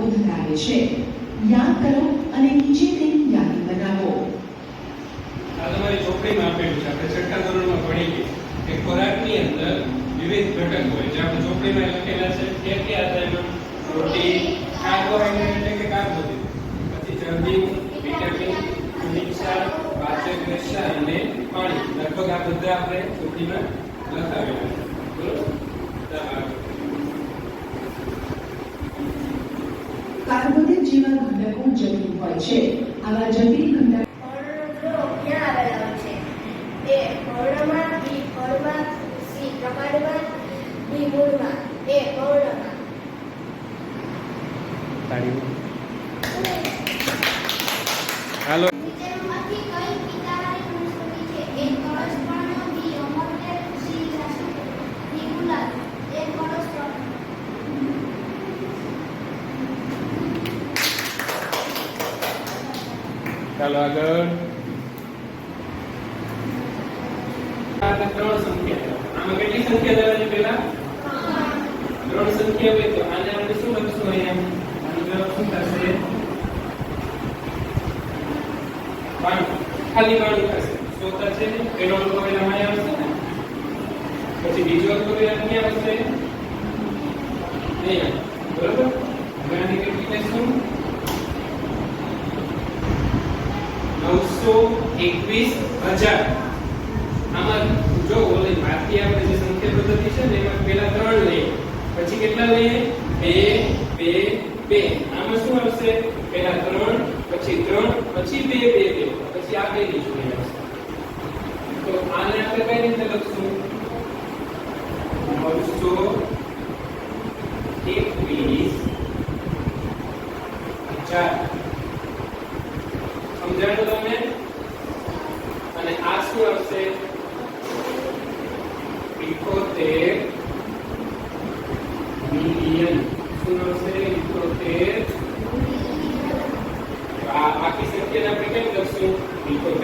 ઘટકો ધરાવે છે. યાદ કરો અને નીચે તેની યાદી બનાવો. આ તમારી ચોપડીમાં આપેલું છે. આપણે છઠ્ઠા ધોરણમાં ભણી ગયા કે ખોરાકની અંદર વિવિધ ઘટકો હોય જે આપણે ચોપડીમાં લખેલા છે. ક્યાં હતા એમાં? પ્રોટીન, કાર્બોહાઈડ્રેટ એટલે કે કાર્બોદિત, પછી ચરબી, વિટામિન, ખનિજ ક્ષાર, પાચક રેશા અને પાણી. લગભગ આ બધા આપણે ચોપડીમાં લખાવેલા છે. બરોબર? કાર્બોદિત જેવા ઘટકો જટિલ હોય છે. આવા જટિલ ઘટકો હાલો ચાલો આગળ. આ ત્રણ સંખ્યા. આમાં કેટલી સંખ્યા ધરાવે પેલા? ત્રણ સંખ્યા હોય તો આને આપણે શું લખશું અહીંયા? આનો જવાબ શું થશે? 92. ખાલી 92 થશે. 100 છે ને પેલો અલગ કરેલા માં આવશે ને. પછી બીજો અલગ કરેલા ક્યાં આવશે? નહીં. બરોબર? હવે આની કેટલી લેશું? 921,000. આમાં જો ઓલી બાકી આપણે જે સંખ્યા પદ્ધતિ છે ને એમાં પહેલા 3 લઈએ, પછી કેટલા લઈએ? 2 2 2. આમાં શું આવશે? પહેલા 3, પછી 3, પછી 2 2 2, પછી આ બે ની જોડી આવશે. તો આને આપણે કઈ રીતે લખશું? 921,000. સમજાણું તમને? અને આ શું આવશે? 78 મિલિયન. શું આવશે? 78. આ આખી સંખ્યાને આપણે કેમ લખશું? 78